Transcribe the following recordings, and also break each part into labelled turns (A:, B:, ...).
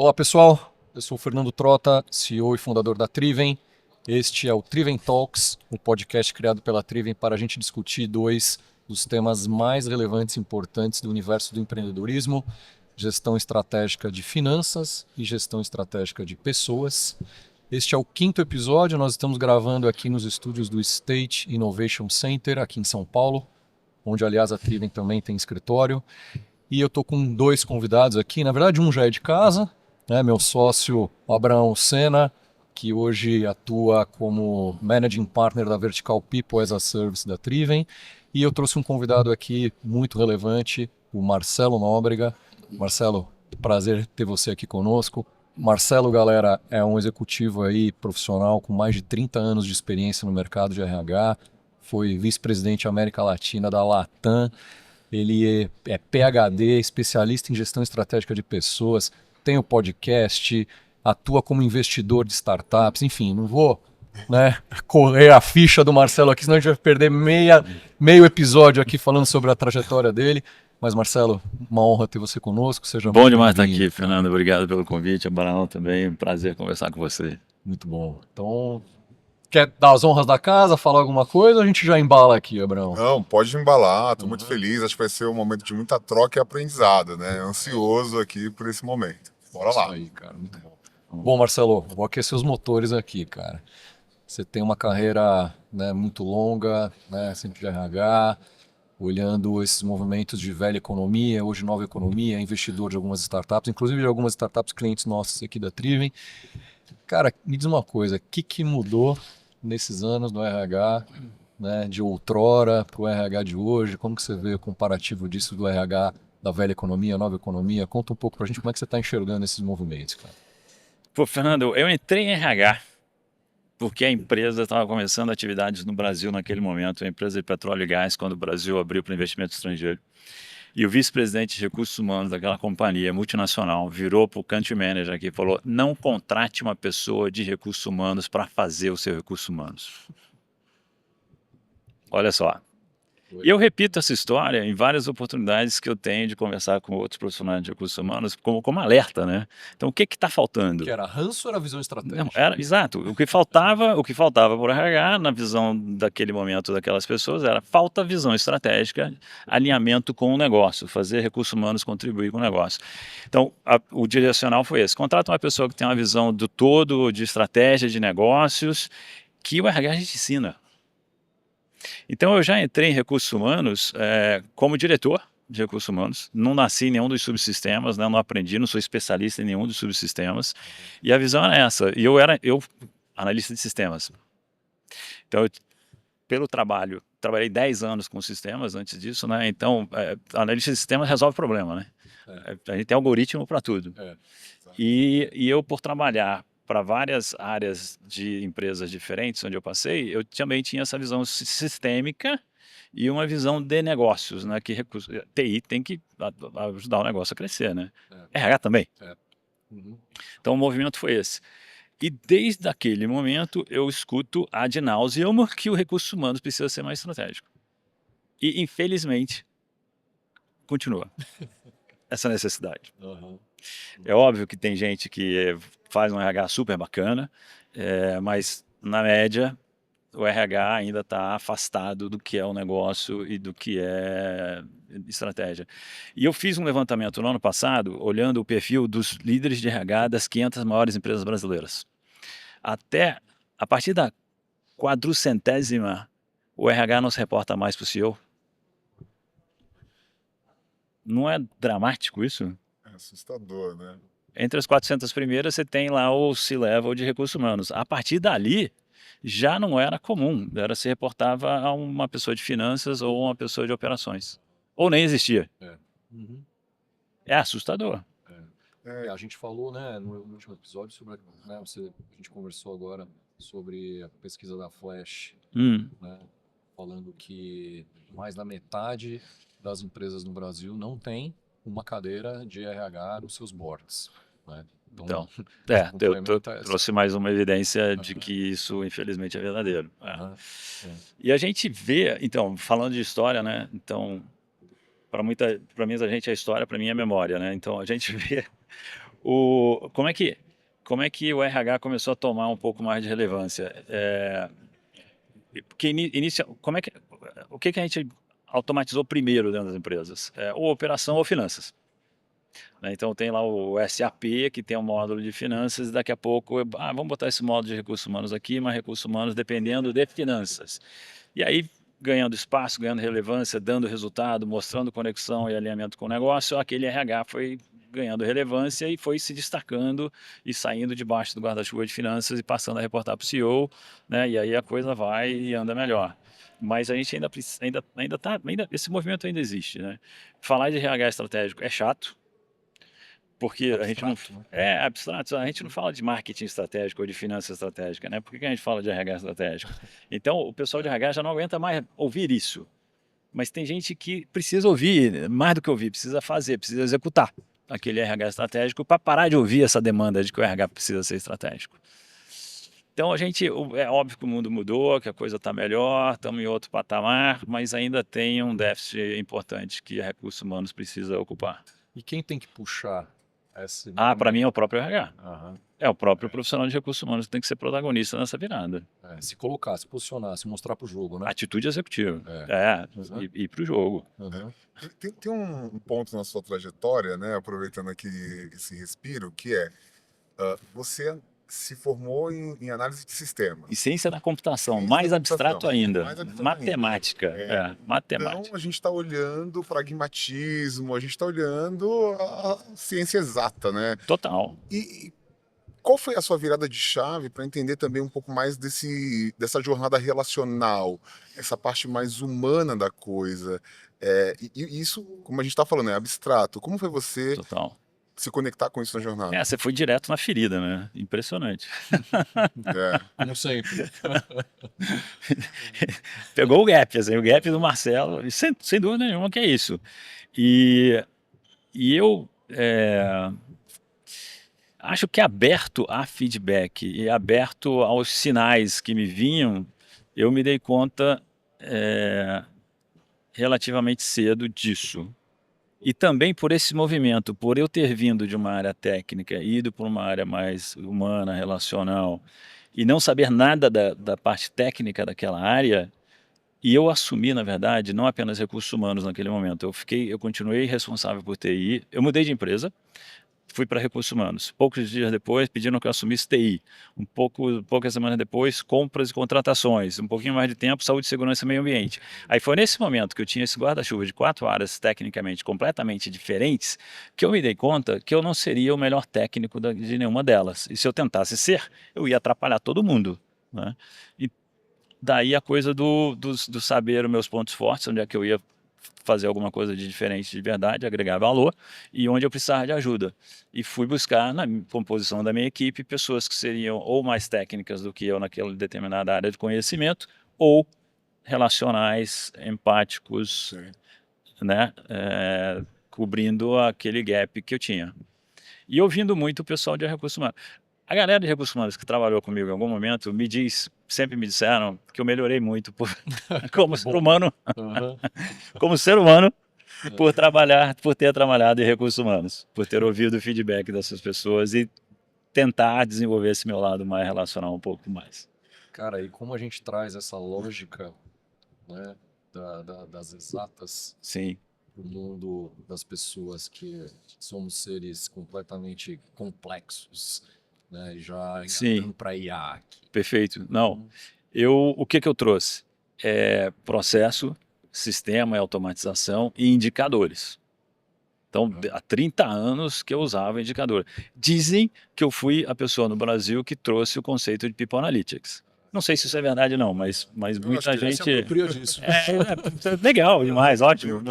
A: Olá pessoal, eu sou o Fernando Trota, CEO e fundador da Triven. Este é o Triven Talks, um podcast criado pela Triven para a gente discutir dois dos temas mais relevantes e importantes do universo do empreendedorismo: gestão estratégica de finanças e gestão estratégica de pessoas. Este é o quinto episódio, nós estamos gravando aqui nos estúdios do State Innovation Center, aqui em São Paulo, onde aliás a Triven também tem escritório. E eu estou com dois convidados aqui, na verdade um já é de casa, né, meu sócio Abraão Sena, que hoje atua como Managing Partner da Vertical People as a Service da Triven. E eu trouxe um convidado aqui muito relevante, o Marcelo Nóbrega. Marcelo, prazer ter você aqui conosco. Marcelo, galera, é um executivo aí profissional com mais de 30 anos de experiência no mercado de RH, foi vice-presidente América Latina da Latam. Ele é PhD, especialista em gestão estratégica de pessoas, tem o podcast, atua como investidor de startups, enfim, não vou, né, correr a ficha do Marcelo aqui, senão a gente vai perder meio episódio aqui falando sobre a trajetória dele. Mas Marcelo, uma honra ter você conosco, seja
B: Bom
A: muito
B: demais estar
A: bem-vindo.
B: aqui, Fernando. Obrigado pelo convite. Abraão também. Um prazer conversar com você.
A: Muito bom. Então, quer dar as honras da casa, falar alguma coisa, ou a gente já embala aqui, Abraão?
C: Não, pode embalar, estou muito
A: Uhum.
C: feliz, acho que vai ser um momento de muita troca e aprendizado, né? Ansioso aqui por esse momento. Bora
A: Isso
C: lá.
A: aí, cara, muito bom. Bom, Marcelo, vou aquecer os motores aqui, cara. Você tem uma carreira, né, muito longa, né, sempre de RH, olhando esses movimentos de velha economia, hoje nova economia, investidor de algumas startups, inclusive de algumas startups clientes nossos aqui da Triven. Cara, me diz uma coisa, o que mudou nesses anos no RH, né, de outrora para o RH de hoje? Como que você vê o comparativo disso do RH da velha economia, nova economia? Conta um pouco pra gente como é que você está enxergando esses movimentos, cara.
B: Pô, Fernando, eu entrei em RH porque a empresa estava começando atividades no Brasil naquele momento, a empresa de petróleo e gás, quando o Brasil abriu para investimento estrangeiro. E o vice-presidente de recursos humanos daquela companhia multinacional virou para o country manager aqui e falou: não contrate uma pessoa de recursos humanos para fazer o seu recursos humanos. Olha só. E eu repito essa história em várias oportunidades que eu tenho de conversar com outros profissionais de recursos humanos como alerta, né? Então, o que está faltando?
A: Que era ranço ou era visão
B: Não,
A: estratégica?
B: era exato. O que faltava por RH, na visão daquele momento daquelas pessoas, era falta visão estratégica, alinhamento com o negócio, fazer recursos humanos contribuir com o negócio. Então, o direcional foi esse: contrata uma pessoa que tem uma visão do todo, de estratégia, de negócios, que o RH a gente ensina. Então, eu já entrei em recursos humanos como diretor de recursos humanos, não nasci em nenhum dos subsistemas, né? Não aprendi, não sou especialista em nenhum dos subsistemas, e a visão era essa, e eu analista de sistemas. Então, pelo trabalho, trabalhei 10 anos com sistemas antes disso, né? Então, analista de sistemas resolve problema, né? A gente tem algoritmo para tudo.
A: É.
B: E eu, por trabalhar para várias áreas de empresas diferentes onde eu passei, eu também tinha essa visão sistêmica e uma visão de negócios, né? Que TI tem que ajudar o negócio a crescer, né? RH também.
A: Uhum.
B: Então o movimento foi esse. E desde aquele momento eu escuto ad nauseam que o recursos humanos precisa ser mais estratégico. E infelizmente continua essa necessidade.
A: Uhum.
B: É óbvio que tem gente que faz um RH super bacana, mas na média o RH ainda está afastado do que é o negócio e do que é estratégia. E eu fiz um levantamento no ano passado, olhando o perfil dos líderes de RH das 500 maiores empresas brasileiras. A partir da 400ª, o RH não se reporta mais para o CEO. Não é dramático isso?
C: É assustador, né?
B: Entre as 400 primeiras, você tem lá o C-Level de recursos humanos. A partir dali, já não era comum. Se reportava a uma pessoa de finanças ou uma pessoa de operações. Ou nem existia.
A: Uhum.
B: É assustador.
C: É,
A: A gente falou, né, no último episódio sobre, né, a gente conversou agora sobre a pesquisa da Flash, né, falando que mais da metade das empresas no Brasil não tem uma cadeira de RH nos seus boards, né?
B: Então,
A: Complementa essa.
B: trouxe mais uma evidência de que isso, infelizmente, é verdadeiro.
A: Aham,
B: E a gente vê, então, falando de história, né? Então, para muita gente a história, para mim é memória, né? Então a gente vê Como é que o RH começou a tomar um pouco mais de relevância? Porque o que a gente automatizou primeiro dentro das empresas? Ou operação ou finanças. Né? Então tem lá o SAP, que tem um módulo de finanças, e daqui a pouco, vamos botar esse módulo de recursos humanos aqui, mas recursos humanos dependendo de finanças. E aí, ganhando espaço, ganhando relevância, dando resultado, mostrando conexão e alinhamento com o negócio, aquele RH foi ganhando relevância e foi se destacando e saindo debaixo do guarda-chuva de finanças e passando a reportar para o CEO, né? E aí a coisa vai e anda melhor. Mas a gente esse movimento ainda existe, né? Falar de RH estratégico é chato, porque a gente não
A: Abstrato, né?
B: é abstrato, a gente não fala de marketing estratégico ou de finança estratégica, né? Por que a gente fala de RH estratégico? Então, o pessoal de RH já não aguenta mais ouvir isso. Mas tem gente que precisa ouvir, mais do que ouvir, precisa fazer, precisa executar aquele RH estratégico para parar de ouvir essa demanda de que o RH precisa ser estratégico. Então, é óbvio que o mundo mudou, que a coisa está melhor, estamos em outro patamar, mas ainda tem um déficit importante que recursos humanos precisa ocupar.
A: E quem tem que puxar esse
B: Para mim é o próprio RH.
A: Aham.
B: É o próprio profissional de recursos humanos que tem que ser protagonista nessa virada.
A: Se colocar, se posicionar, se mostrar pro jogo, né?
B: Atitude executiva.
A: Uhum.
B: E para o jogo.
A: Uhum.
C: Tem um ponto na sua trajetória, né, aproveitando aqui esse respiro, que você se formou em análise de sistemas.
B: E ciência da computação,
C: Ciência
B: mais
C: da
B: abstrato
C: computação,
B: ainda.
C: mais abstrato
B: Matemática.
C: ainda. Então,
B: Matemática.
C: a gente está olhando pragmatismo, a gente está olhando a ciência exata, né?
B: Total.
C: E qual foi a sua virada de chave para entender também um pouco mais dessa jornada relacional, essa parte mais humana da coisa? E isso, como a gente está falando, é abstrato. Como foi você
B: Total.
C: se conectar com isso na jornada?
B: Você foi direto na ferida, né? Impressionante.
A: Como sempre.
B: Pegou o gap, assim, o gap do Marcelo, e sem dúvida nenhuma que é isso. E eu acho que aberto a feedback e aberto aos sinais que me vinham, eu me dei conta relativamente cedo disso. E também por esse movimento, por eu ter vindo de uma área técnica e ido para uma área mais humana, relacional, e não saber nada da parte técnica daquela área, e eu assumi, na verdade, não apenas recursos humanos naquele momento, eu continuei responsável por TI, eu mudei de empresa, fui para recursos humanos. Poucos dias depois, pediram que eu assumisse TI. Poucas semanas depois, compras e contratações. Um pouquinho mais de tempo, saúde, segurança e meio ambiente. Aí foi nesse momento que eu tinha esse guarda-chuva de 4 áreas tecnicamente completamente diferentes, que eu me dei conta que eu não seria o melhor técnico de nenhuma delas. E se eu tentasse ser, eu ia atrapalhar todo mundo, né? E daí a coisa do saber os meus pontos fortes, onde é que eu ia fazer alguma coisa de diferente de verdade, agregar valor, e onde eu precisava de ajuda. E fui buscar na composição da minha equipe pessoas que seriam ou mais técnicas do que eu naquela determinada área de conhecimento, ou relacionais, empáticos, né, cobrindo aquele gap que eu tinha. E ouvindo muito o pessoal de recursos humanos. A galera de recursos humanos que trabalhou comigo em algum momento sempre me disseram que eu melhorei muito como ser humano,
A: Uhum.
B: como ser humano, por ter trabalhado em recursos humanos, por ter ouvido o feedback dessas pessoas e tentar desenvolver esse meu lado mais relacional um pouco mais.
A: Cara, e como a gente traz essa lógica, né, das exatas
B: Sim,
A: para o mundo das pessoas que somos seres completamente complexos, né, já
B: sim,
A: engatando para IA aqui.
B: perfeito. Não, o que eu trouxe? Processo, sistema e automatização e indicadores. Então, há 30 anos que eu usava indicador. Dizem que eu fui a pessoa no Brasil que trouxe o conceito de People Analytics. Não sei se isso é verdade não, mas
A: Eu acho
B: muita
A: que ele se
B: gente...
A: apropria disso.
B: legal demais, ótimo.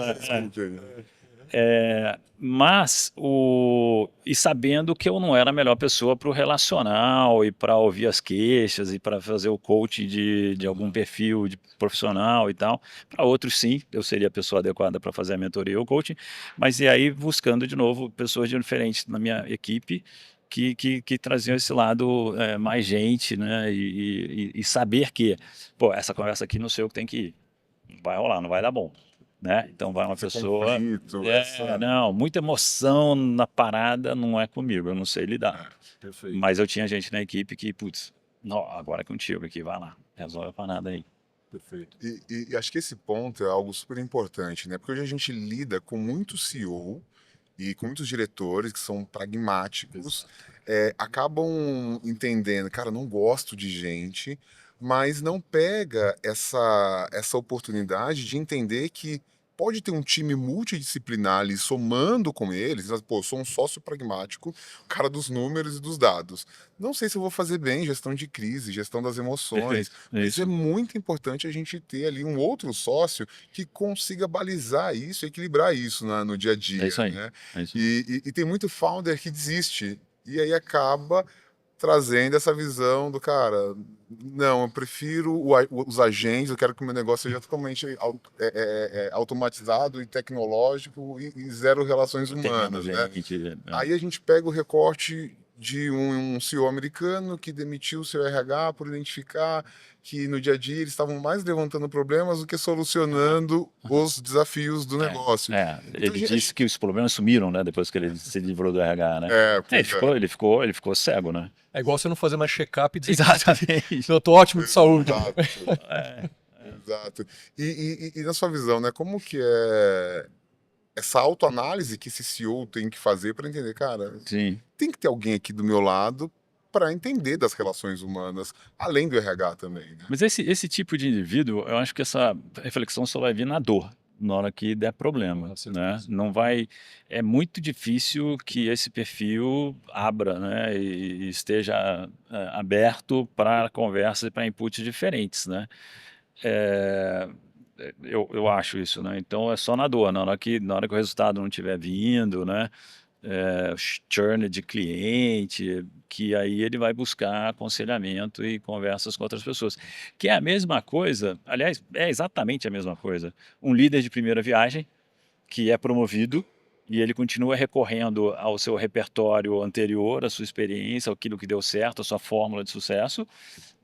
B: E sabendo que eu não era a melhor pessoa para o relacional e para ouvir as queixas e para fazer o coaching de algum perfil de profissional e tal. Para outros, sim, eu seria a pessoa adequada para fazer a mentoria ou coaching, mas e aí buscando de novo pessoas diferentes na minha equipe que traziam esse lado mais gente, né? E saber que, pô, essa conversa aqui não sei o que tem que ir. Não vai rolar, não vai dar bom. né? Então vai uma
C: Esse
B: pessoa...
C: conflito,
B: Não, muita emoção na parada não é comigo, eu não sei lidar.
A: Perfeito.
B: Mas eu tinha gente na equipe que, putz, não, agora é contigo aqui, vai lá, resolve a parada aí.
A: Perfeito.
C: E acho que esse ponto é algo super importante, né? Porque hoje a gente lida com muito CEO e com muitos diretores que são pragmáticos, acabam entendendo, cara, não gosto de gente, mas não pega essa oportunidade de entender que pode ter um time multidisciplinar ali somando com eles, mas, pô, eu sou um sócio pragmático, cara dos números e dos dados. Não sei se eu vou fazer bem gestão de crise, gestão das emoções,
B: Perfeito, é
C: mas é
B: isso.
C: muito importante a gente ter ali um outro sócio que consiga balizar isso, equilibrar isso no dia a
B: É
C: dia,
B: isso aí.
C: né?
B: É isso.
C: E tem muito founder que desiste. E aí acaba trazendo essa visão do cara, não, eu prefiro os agentes, eu quero que o meu negócio seja totalmente automatizado e tecnológico e zero relações
B: Tem menos
C: humanas, né?
B: gente.
C: Aí a gente pega o recorte de um CEO americano que demitiu o seu RH por identificar que no dia a dia eles estavam mais levantando problemas do que solucionando os desafios do negócio. Então,
B: Ele disse que os problemas sumiram, né? Depois que ele se livrou do RH, né?
C: pois é.
B: Ele ficou cego, né?
A: É igual você não fazer mais check-up e dizer
B: Exatamente.
A: que eu tô ótimo de saúde.
C: Exato, exato. E na sua visão, né, como que é essa autoanálise que esse CEO tem que fazer para entender, cara,
B: Sim.
C: tem que ter alguém aqui do meu lado para entender das relações humanas, além do RH também, né?
B: Mas esse tipo de indivíduo, eu acho que essa reflexão só vai vir na dor, na hora que der problema,
A: Com certeza.
B: né? Não vai... É muito difícil que esse perfil abra, né? E esteja aberto para conversas e para inputs diferentes, né? É, eu acho isso, né? Então é só na dor, na hora que o resultado não estiver vindo, né? Churn de cliente, que aí ele vai buscar aconselhamento e conversas com outras pessoas. Que é a mesma coisa, aliás, é exatamente a mesma coisa. Um líder de primeira viagem que é promovido e ele continua recorrendo ao seu repertório anterior, à sua experiência, aquilo que deu certo, a sua fórmula de sucesso,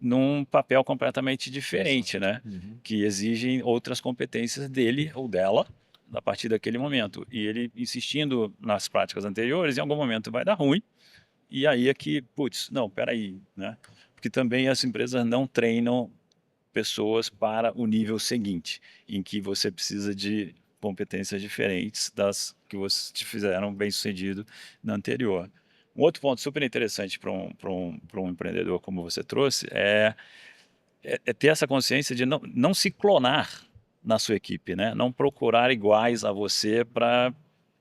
B: num papel completamente diferente, né?
A: Uhum.
B: Que exigem outras competências dele ou dela a partir daquele momento. E ele insistindo nas práticas anteriores, em algum momento vai dar ruim, e aí é que, putz, não, peraí, né? Porque também as empresas não treinam pessoas para o nível seguinte, em que você precisa de competências diferentes das que você te fizeram bem sucedido na anterior. Um outro ponto super interessante para um empreendedor como você trouxe é ter essa consciência de não se clonar na sua equipe, né? Não procurar iguais a você para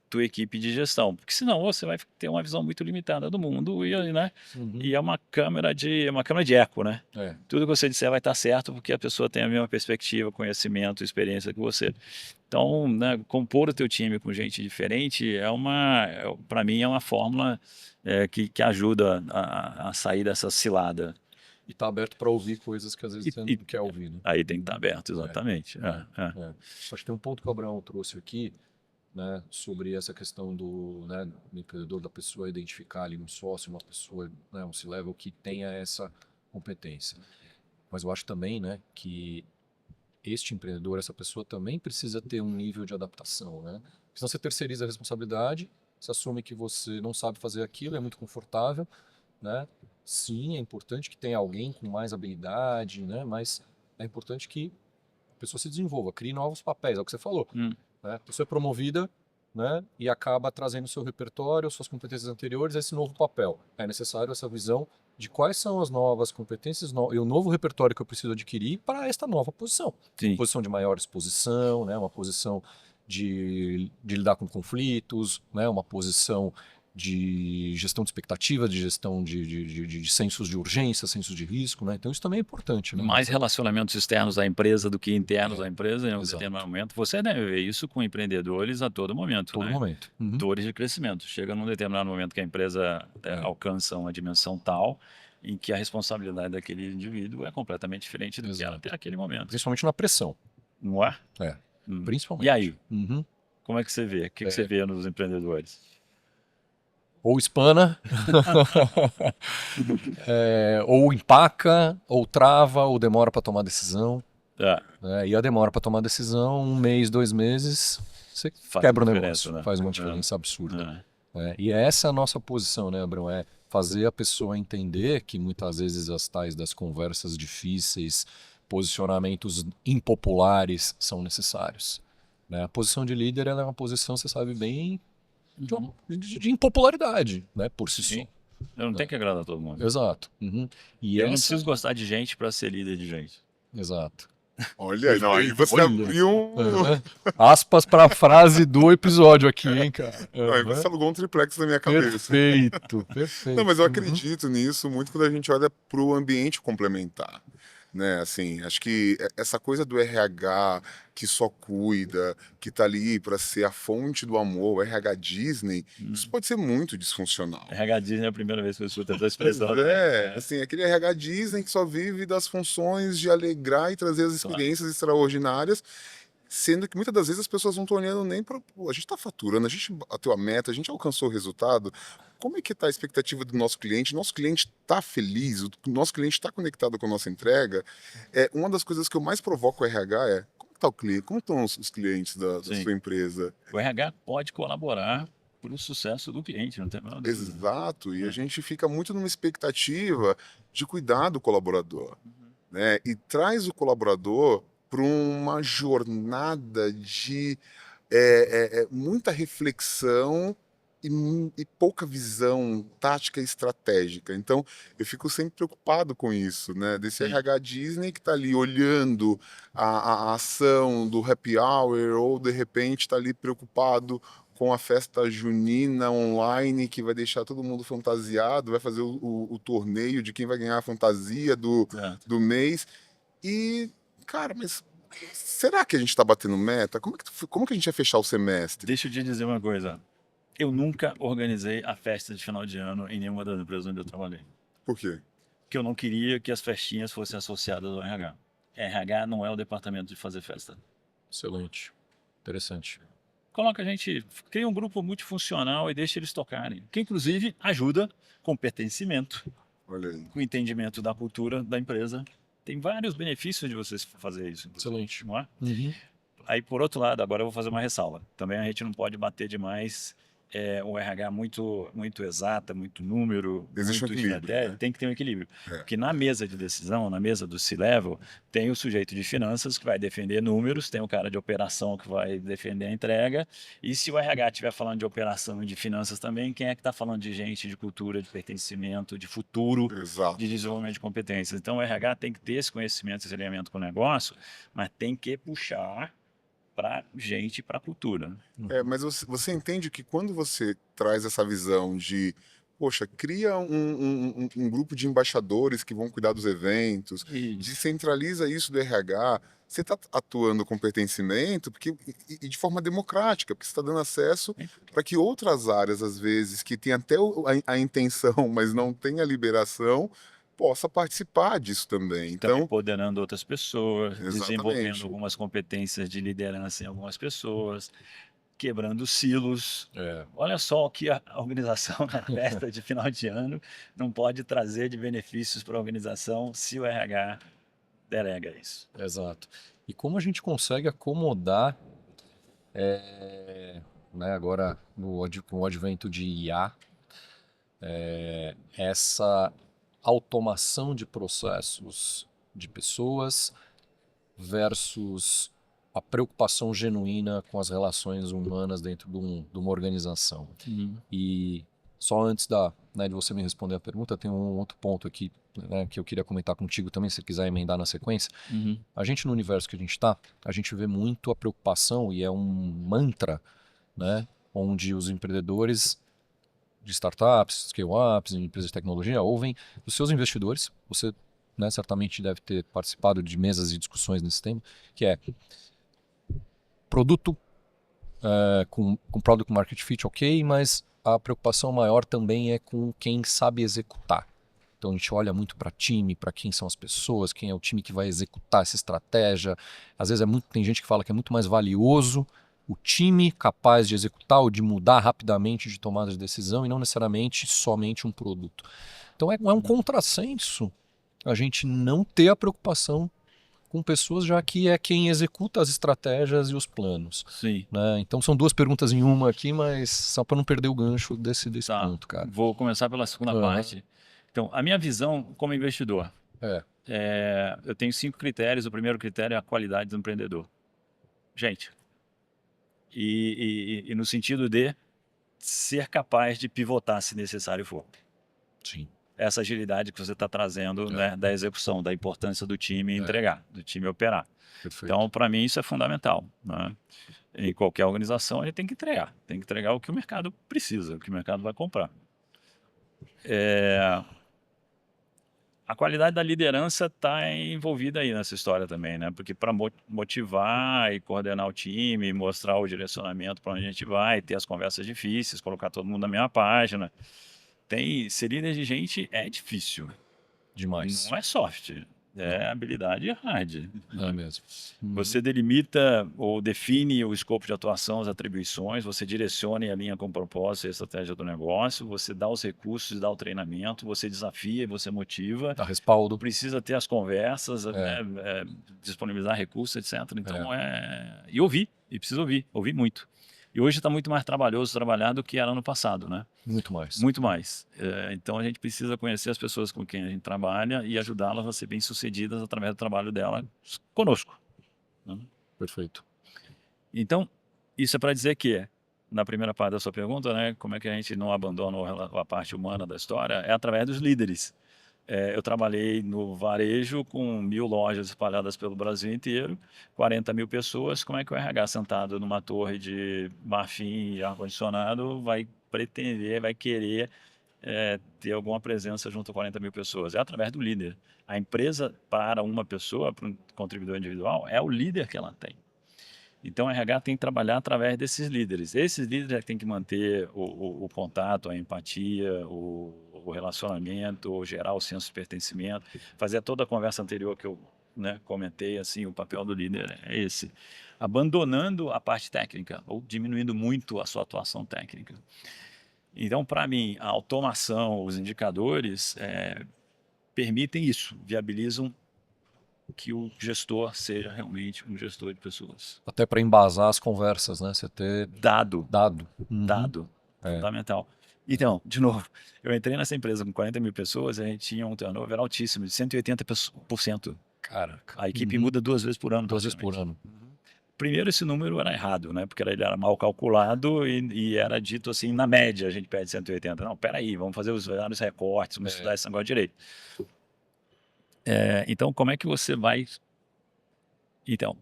B: tua equipe de gestão, porque senão você vai ter uma visão muito limitada do mundo e, né?
A: Uhum.
B: E é uma câmera de eco, né?
A: É.
B: Tudo que você disser vai estar certo porque a pessoa tem a mesma perspectiva, conhecimento, experiência que você. Então, né, compor o teu time com gente diferente para mim é uma fórmula que ajuda a sair dessa cilada.
A: E tá aberto para ouvir coisas que às vezes você
B: E
A: não quer ouvir, né?
B: aí tem que estar aberto, exatamente.
A: É. Acho que tem um ponto que o Abraão trouxe aqui, né, sobre essa questão do empreendedor, da pessoa identificar ali um sócio, uma pessoa, né, um C-level que tenha essa competência. Mas eu acho também, né, que este empreendedor, essa pessoa também precisa ter um nível de adaptação, né? Porque senão você terceiriza a responsabilidade, você assume que você não sabe fazer aquilo, é muito confortável, né? Sim, é importante que tenha alguém com mais habilidade, né? Mas é importante que a pessoa se desenvolva, crie novos papéis, é o que você falou, né? A pessoa é promovida, né? E acaba trazendo seu repertório, suas competências anteriores a esse novo papel. É necessário essa visão de quais são as novas competências e o novo repertório que eu preciso adquirir para esta nova posição.
B: Sim.
A: Uma posição de maior exposição, né? Uma posição de lidar com conflitos, né? Uma posição de gestão de expectativa, de gestão de sensos de urgência, sensos de risco, né? Então isso também é importante, né?
B: Mais relacionamentos externos à empresa do que internos à empresa em um
A: Exato.
B: determinado momento. Você deve ver isso com empreendedores a todo momento.
A: Todo
B: né?
A: momento. Uhum.
B: Dores de crescimento. Chega num determinado momento que a empresa alcança uma dimensão tal em que a responsabilidade daquele indivíduo é completamente diferente do que era até aquele momento.
A: Principalmente na pressão.
B: Não é?
A: É, principalmente.
B: E aí?
A: Uhum.
B: Como é que você vê? O que você vê nos empreendedores?
A: Ou espana, ou empaca, ou trava, ou demora para tomar decisão.
B: É,
A: né? E a demora para tomar decisão, 1 mês, 2 meses, você
B: faz
A: quebra o
B: diferença,
A: negócio,
B: né?
A: faz uma diferença absurda.
B: É.
A: E essa é a nossa posição, né, Abrão? É fazer a pessoa entender que muitas vezes as tais das conversas difíceis, posicionamentos impopulares são necessários. Né? A posição de líder ela é uma posição, você sabe bem, de impopularidade, né, por si só.
B: Sim. Eu não tenho que agradar todo mundo.
A: Exato. Uhum. E
B: Eu não
A: essa...
B: preciso gostar de gente para ser líder de gente.
A: Exato.
C: Olha aí, não, aí
A: Perfeito,
C: você
A: olha.
C: abriu um.
A: Uhum. Aspas para a frase do episódio aqui, hein, cara?
C: Não, aí
A: Uhum.
C: você alugou um triplex na minha cabeça.
A: Perfeito,
C: Não, mas eu
A: perfeito. Uhum.
C: acredito nisso muito quando a gente olha para o ambiente complementar. Né, assim, acho que essa coisa do RH que só cuida, que tá ali para ser a fonte do amor, o RH Disney, isso pode ser muito disfuncional.
B: RH Disney é a primeira vez que eu escuto essa
C: Pois
B: expressão.
C: é, assim, aquele RH Disney que só vive das funções de alegrar e trazer as experiências extraordinárias, sendo que muitas das vezes as pessoas não estão olhando nem para. A gente está faturando, a gente bateu a meta, a gente alcançou o resultado. Como é que está a expectativa do nosso cliente? Nosso cliente está feliz, o nosso cliente está conectado com a nossa entrega. Uma das coisas que eu mais provoco o RH é como está o cliente, como estão os clientes da
B: Sim.
C: sua empresa?
B: O RH pode colaborar para o sucesso do cliente, não tem a menor dúvida.
C: Exato, e a gente fica muito numa expectativa de cuidar do colaborador, né? E traz o colaborador para uma jornada de muita reflexão e pouca visão tática e estratégica. Então, eu fico sempre preocupado com isso, né? Desse
B: Sim.
C: RH Disney que está ali olhando a ação do happy hour ou, de repente, está ali preocupado com a festa junina online que vai deixar todo mundo fantasiado, vai fazer o torneio de quem vai ganhar a fantasia
B: Certo.
C: do mês. E, cara, mas será que a gente está batendo meta? Como que a gente vai fechar o semestre?
B: Deixa eu te dizer uma coisa. Eu nunca organizei a festa de final de ano em nenhuma das empresas onde eu trabalhei.
C: Por quê?
B: Porque eu não queria que as festinhas fossem associadas ao RH. RH não é o departamento de fazer festa.
A: Excelente. Interessante.
B: Coloca a gente, cria um grupo multifuncional e deixa eles tocarem. Que inclusive ajuda com pertencimento,
C: Olha aí.
B: com entendimento da cultura da empresa. Tem vários benefícios de vocês fazer isso.
A: Excelente.
B: Não é?
A: Uhum.
B: Aí, por outro lado, agora eu vou fazer uma ressalva. Também a gente não pode bater demais o RH muito exata, muito número,
C: Existe um
B: muito
C: equilíbrio,
B: estratégia.
C: né?
B: Tem que ter um equilíbrio.
C: É.
B: Porque na mesa de decisão, na mesa do C-Level, tem o sujeito de finanças que vai defender números, tem o cara de operação que vai defender a entrega. E se o RH estiver falando de operação e de finanças também, quem é que está falando de gente, de cultura, de pertencimento, de futuro,
C: Exato.
B: de desenvolvimento de competências? Então, o RH tem que ter esse conhecimento, esse alinhamento com o negócio, mas tem que puxar para gente, para cultura.
C: Mas você entende que quando você traz essa visão de, poxa, cria um grupo de embaixadores que vão cuidar dos eventos,
B: E
C: descentraliza isso do RH, você está atuando com pertencimento e de forma democrática, porque você está dando acesso para que outras áreas, às vezes, que têm até a intenção, mas não tem a liberação, possa participar disso também.
B: estão
C: Então,
B: empoderando outras pessoas, desenvolvendo
C: exatamente.
B: algumas competências de liderança em algumas pessoas, quebrando silos. Olha só o que a organização na festa de final de ano não pode trazer de benefícios para a organização se o RH delega isso.
A: Exato. E como a gente consegue acomodar, né, agora com o advento de IA, essa automação de processos de pessoas versus a preocupação genuína com as relações humanas dentro de uma organização. E só antes de você me responder a pergunta, tem um outro ponto aqui, né, que eu queria comentar contigo também, se você quiser emendar na sequência. A gente, no universo que a gente está, a gente vê muito a preocupação, e é um mantra, né, onde os empreendedores de startups, scale-ups, empresas de tecnologia, ouvem dos seus investidores. Você, né, certamente deve ter participado de mesas e discussões nesse tema, que é produto com product market fit, ok, mas a preocupação maior também é com quem sabe executar. Então a gente olha muito para time, para quem são as pessoas, quem é o time que vai executar essa estratégia. Às vezes tem gente que fala que é muito mais valioso o time capaz de executar ou de mudar rapidamente de tomada de decisão e não necessariamente somente um produto. Então é um contrassenso a gente não ter a preocupação com pessoas, já que é quem executa as estratégias e os planos,
B: Sim.
A: né? Então são duas perguntas em uma aqui, mas só para não perder o gancho desse
B: Tá.
A: ponto, cara.
B: Vou começar pela segunda
A: Aham.
B: parte. Então, a minha visão como investidor. Eu tenho 5 critérios. O primeiro critério é a qualidade do empreendedor. Gente, e no sentido de ser capaz de pivotar se necessário for.
A: Sim.
B: Essa agilidade que você está trazendo, né, da execução, da importância do time entregar, do time operar.
A: Perfeito.
B: Então, para mim, isso é fundamental, né? Em qualquer organização, a gente tem que entregar o que o mercado precisa, o que o mercado vai comprar. A qualidade da liderança está envolvida aí nessa história também, né? Porque para motivar e coordenar o time, mostrar o direcionamento para onde a gente vai, ter as conversas difíceis, colocar todo mundo na mesma página. Ser líder de gente é difícil.
A: Demais.
B: Não é soft, é habilidade hard.
A: É mesmo.
B: Você delimita ou define o escopo de atuação, as atribuições, você direciona e alinha com o propósito e a estratégia do negócio, você dá os recursos, dá o treinamento, você desafia, você motiva,
A: Dá respaldo.
B: precisa ter as conversas, disponibilizar recursos, etc. Então e ouvir, e precisa ouvir muito. E hoje está muito mais trabalhoso trabalhar do que era no passado, né?
A: Muito mais.
B: Muito mais. Então a gente precisa conhecer as pessoas com quem a gente trabalha e ajudá-las a ser bem-sucedidas através do trabalho delas conosco, né?
A: Perfeito.
B: Então, isso é para dizer que, na primeira parte da sua pergunta, né, como é que a gente não abandona a parte humana da história, é através dos líderes. Eu trabalhei no varejo com 1.000 lojas espalhadas pelo Brasil inteiro, 40 mil pessoas. Como é que o RH sentado numa torre de marfim e ar-condicionado vai pretender, vai querer ter alguma presença junto a 40 mil pessoas? É através do líder. A empresa, para uma pessoa, para um contribuidor individual, é o líder que ela tem. Então, o RH tem que trabalhar através desses líderes. Esses líderes têm que manter o contato, a empatia, o relacionamento, gerar o senso de pertencimento, fazer toda a conversa anterior que eu comentei, assim, o papel do líder é esse. Abandonando a parte técnica ou diminuindo muito a sua atuação técnica. Então, para mim, a automação, os indicadores permitem isso, viabilizam que o gestor seja realmente um gestor de pessoas.
A: Até para embasar as conversas, né? Você ter
B: Dado,
A: Uhum.
B: fundamental. Então, de novo, eu entrei nessa empresa com 40 mil pessoas, a gente tinha um turnover altíssimo, de 180%.
A: Caraca.
B: A equipe muda 2 vezes por ano.
A: 2 vezes por ano.
B: Primeiro, esse número era errado, né? Porque ele era mal calculado e era dito assim, na média a gente pede 180. Não, peraí, vamos fazer os vários recortes, vamos estudar esse negócio direito. Então, como é que você vai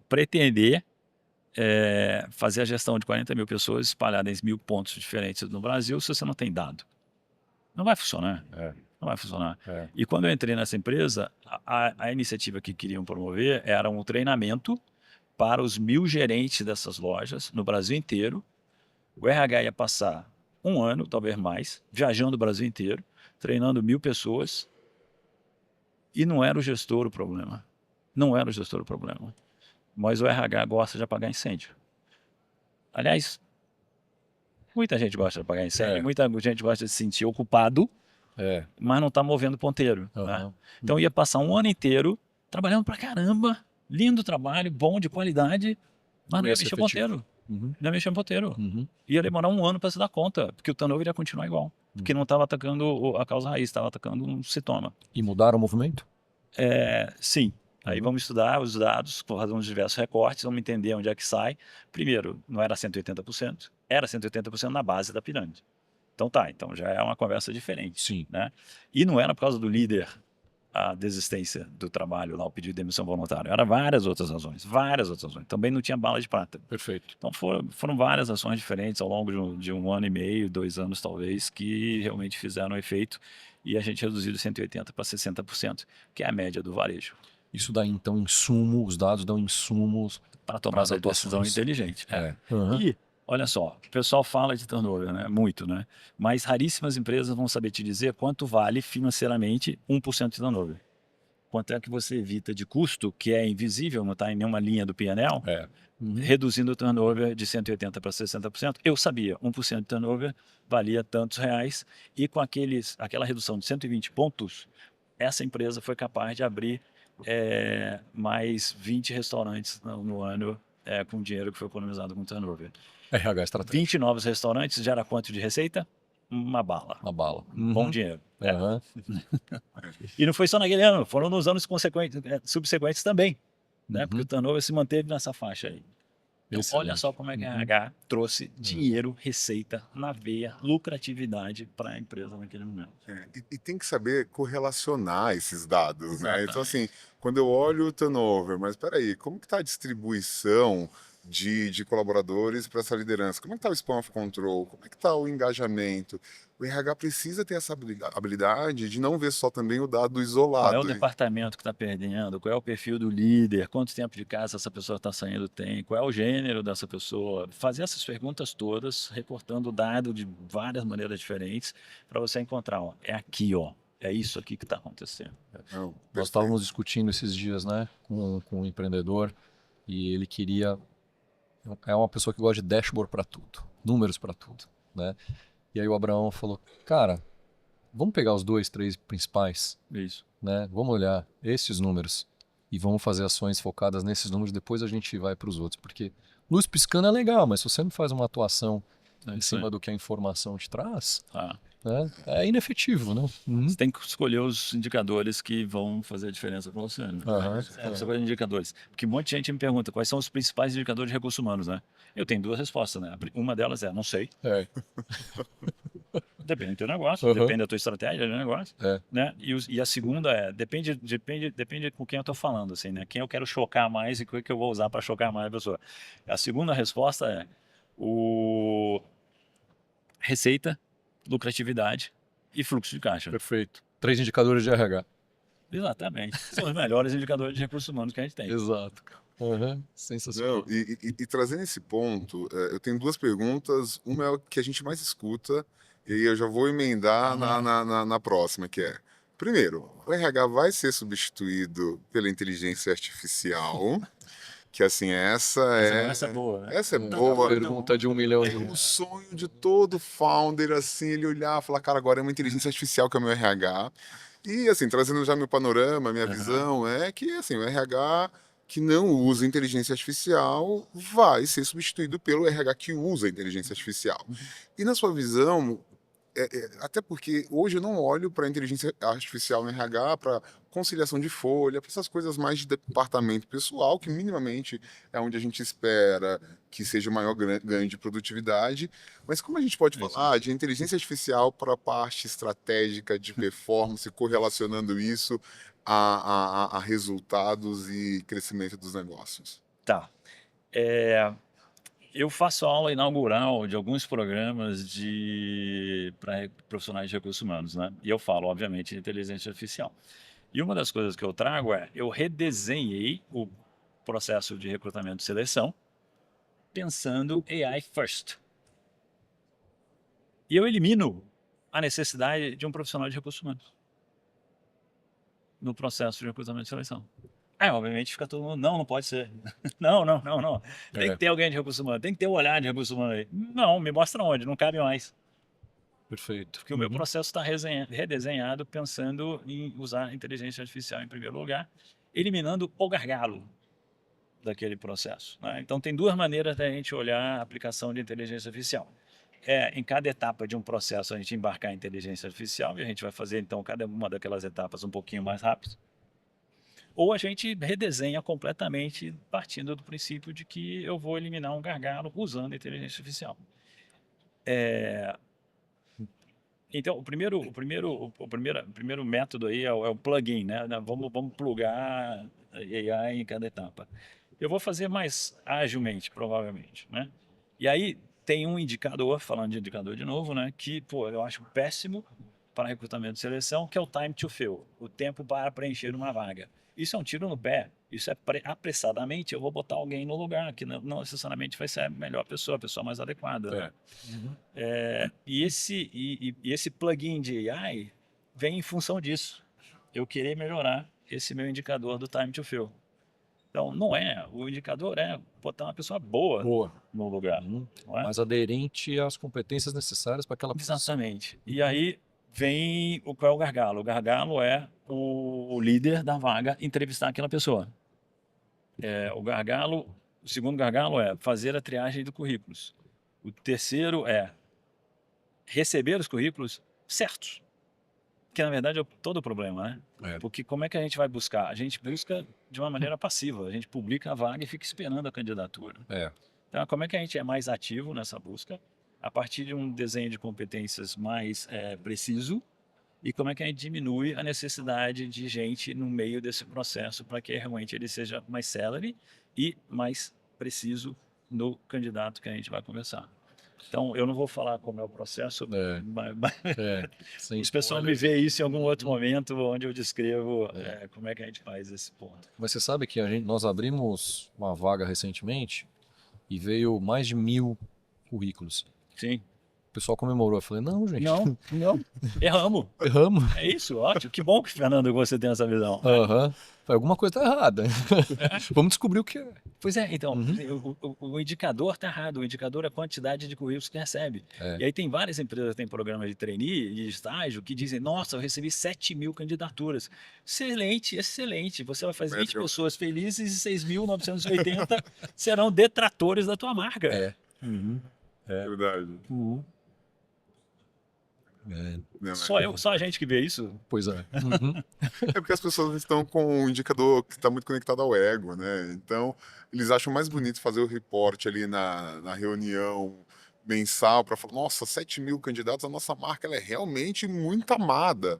B: pretender fazer a gestão de 40 mil pessoas espalhadas em 1.000 pontos diferentes no Brasil se você não tem dado? Não vai funcionar. Não vai funcionar. E quando eu entrei nessa empresa, a iniciativa que queriam promover era um treinamento para os 1.000 gerentes dessas lojas no Brasil inteiro. O RH ia passar 1 ano, talvez mais, viajando o Brasil inteiro, treinando 1.000 pessoas. E não era o gestor o problema. Não era o gestor o problema. Mas o RH gosta de apagar incêndio. Aliás, muita gente gosta de apagar incêndio, muita gente gosta de se sentir ocupado, mas não está movendo ponteiro. Né? Então ia passar 1 ano inteiro trabalhando pra caramba, lindo trabalho, bom, de qualidade, mas não ia mexer o ponteiro. Não ia mexer o ponteiro. Ia demorar 1 ano para se dar conta, porque o turnover ia continuar igual. Porque não estava atacando a causa raiz, estava atacando um sintoma.
A: E mudaram o movimento?
B: Sim. Aí vamos estudar os dados, fazer uns diversos recortes, vamos entender onde é que sai. Primeiro, não era 180%, era 180% na base da pirâmide. Então já é uma conversa diferente.
A: Sim.
B: Né? E não era por causa do líder a desistência do trabalho, lá, o pedido de demissão voluntária. Eram várias outras razões. Também não tinha bala de prata.
A: Perfeito.
B: Então foram várias ações diferentes ao longo de 1 ano e meio, 2 anos talvez, que realmente fizeram efeito e a gente reduziu de 180% para 60%, que é a média do varejo.
A: Isso dá então insumo, os dados dão insumos
B: para tomar essa decisão inteligente. E, olha só, o pessoal fala de turnover, né? Muito, né? Mas raríssimas empresas vão saber te dizer quanto vale financeiramente 1% de turnover. Quanto é que você evita de custo, que é invisível, não está em nenhuma linha do P&L, reduzindo o turnover de 180% para 60%. Eu sabia, 1% de turnover valia tantos reais, e com aquela redução de 120 pontos, essa empresa foi capaz de abrir mais 20 restaurantes no ano com dinheiro que foi economizado com turnover.
A: RH estratégico.
B: 20 novos restaurantes gera quanto de receita? Uma bala.
A: Uma bala.
B: Bom dinheiro.
A: Aham.
B: E não foi só naquele ano, foram nos anos subsequentes também, né?
A: Uhum.
B: Porque o turnover se manteve nessa faixa aí. Então, olha
A: Excelente.
B: só como é que a RH trouxe dinheiro, receita na veia, lucratividade para a empresa naquele momento.
C: E tem que saber correlacionar esses dados, né?
B: Exatamente.
C: Então, assim, quando eu olho o turnover, mas peraí, como que está a distribuição de colaboradores para essa liderança? Como é que está o span of control? Como é que está o engajamento? O RH precisa ter essa habilidade de não ver só também o dado
B: Qual é
C: isolado.
B: o departamento que está perdendo? Qual é o perfil do líder? Quanto tempo de casa essa pessoa está saindo tem? Qual é o gênero dessa pessoa? Fazer essas perguntas todas, reportando o dado de várias maneiras diferentes, para você encontrar, ó, é aqui, ó, é isso aqui que está acontecendo.
C: Não,
A: Nós
C: perfeito.
A: estávamos discutindo esses dias, né, com um empreendedor e ele queria. É uma pessoa que gosta de dashboard para tudo, números para tudo, né? E aí o Abraão falou, cara, vamos pegar os 2, 3 principais,
B: Isso.
A: né? Vamos olhar esses números e vamos fazer ações focadas nesses números, depois a gente vai para os outros, porque luz piscando é legal, mas se você não faz uma atuação em
B: isso
A: cima
B: aí.
A: do que a informação te traz,
B: Tá.
A: né, é inefetivo, né?
B: Você tem que escolher os indicadores que vão fazer a diferença para você. Né?
A: Aham.
B: Essa coisa de indicadores. Porque um monte de gente me pergunta quais são os principais indicadores de recursos humanos, né? Eu tenho duas respostas, né? Uma delas é não sei.
A: É.
B: Depende do teu negócio,
A: Uhum.
B: depende da tua estratégia de negócio,
A: É.
B: né? E a segunda é depende com quem eu estou falando, assim, né? Quem eu quero chocar mais e o que eu vou usar para chocar mais a pessoa. A segunda resposta é o receita, lucratividade e fluxo de caixa.
A: Perfeito. 3 indicadores de RH.
B: Exatamente. São os melhores indicadores de recursos humanos que a gente tem.
A: Exato. Uhum. Sensacional.
C: Não, e trazendo esse ponto, eu tenho duas perguntas. Uma é o que a gente mais escuta, e aí eu já vou emendar na próxima, que é: primeiro, o RH vai ser substituído pela inteligência artificial? Que assim,
B: Essa é boa, né?
C: essa é boa.
A: Pergunta de 1 milhão
C: É
A: de
C: o sonho de todo founder, assim, ele olhar e falar, cara, agora é uma inteligência artificial que é o meu RH. E, assim, trazendo já meu panorama, minha visão, é que, assim, o RH que não usa inteligência artificial vai ser substituído pelo RH que usa inteligência artificial. E na sua visão, até porque hoje eu não olho para a inteligência artificial no RH, para conciliação de folha, para essas coisas mais de departamento pessoal, que minimamente é onde a gente espera que seja o maior ganho de produtividade. Mas como a gente pode falar de inteligência artificial para a parte estratégica de performance, correlacionando isso a resultados e crescimento dos negócios?
B: Tá. Eu faço aula inaugural de alguns programas para profissionais de recursos humanos, né? E eu falo, obviamente, de inteligência artificial. E uma das coisas que eu trago eu redesenhei o processo de recrutamento e seleção pensando AI first. E eu elimino a necessidade de um profissional de recursos humanos no processo de recrutamento e seleção. Obviamente fica todo mundo, não pode ser. Não. Tem que ter alguém de recursos humanos, tem que ter um olhar de recursos humanos aí. Não, me mostra onde, não cabe mais.
A: Perfeito.
B: Porque o meu processo está redesenhado pensando em usar a inteligência artificial em primeiro lugar, eliminando o gargalo daquele processo, né? Então tem duas maneiras da gente olhar a aplicação de inteligência artificial. Em cada etapa de um processo a gente embarcar a inteligência artificial e a gente vai fazer então cada uma daquelas etapas um pouquinho mais rápido. Ou a gente redesenha completamente partindo do princípio de que eu vou eliminar um gargalo usando a inteligência artificial. Então, o primeiro método aí é o plugin, né? Vamos plugar AI em cada etapa. Eu vou fazer mais agilmente, provavelmente, né? E aí tem um indicador, falando de indicador de novo, né? Que, eu acho péssimo para recrutamento e seleção, que é o time to fill, o tempo para preencher uma vaga. Isso é um tiro no pé. Isso é apressadamente, eu vou botar alguém no lugar, que não necessariamente vai ser a melhor pessoa, a pessoa mais adequada. Né? E esse plugin de AI vem em função disso. Eu querer melhorar esse meu indicador do time to fill. Então, o indicador é botar uma pessoa boa no lugar. Não é?
A: Mas aderente às competências necessárias para aquela posição.
B: Exatamente. E aí, qual é o gargalo? O gargalo é o líder da vaga entrevistar aquela pessoa. O segundo gargalo é fazer a triagem de currículos. O terceiro é receber os currículos certos, que na verdade é todo o problema, né?
A: É.
B: Porque como é que a gente vai buscar? A gente busca de uma maneira passiva, a gente publica a vaga e fica esperando a candidatura.
A: É.
B: Então, como é que a gente é mais ativo nessa busca? A partir de um desenho de competências mais preciso, e como é que a gente diminui a necessidade de gente no meio desse processo para que realmente ele seja mais célere e mais preciso no candidato que a gente vai conversar. Então, eu não vou falar como é o processo, mas
A: Sem
B: os pessoal me
A: spoilers.
B: vê isso em algum outro momento onde eu descrevo como é que a gente faz esse ponto.
A: Mas você sabe que nós abrimos uma vaga recentemente e veio mais de 1.000 currículos.
B: Sim.
A: O pessoal comemorou. Eu falei, não, gente,
B: Não. Erramos.
A: erramos.
B: É isso, ótimo. Que bom que, Fernando, que você tem essa visão.
A: Aham. Falei, alguma coisa tá errada. Vamos descobrir o que é.
B: Pois é, então, o indicador está errado. O indicador é a quantidade de currículos que recebe.
A: É.
B: E aí tem várias empresas que têm programas de trainee e de estágio que dizem, nossa, eu recebi 7.000 candidaturas. Excelente, excelente. Você vai fazer 20 pessoas felizes e 6.980 serão detratores da tua marca.
A: É.
C: Verdade.
A: É.
C: Não,
B: Só a gente que vê isso?
A: Pois é.
C: É porque as pessoas estão com um indicador que está muito conectado ao ego, né? Então, eles acham mais bonito fazer o reporte ali na reunião mensal para falar, nossa, 7.000 candidatos, a nossa marca ela é realmente muito amada.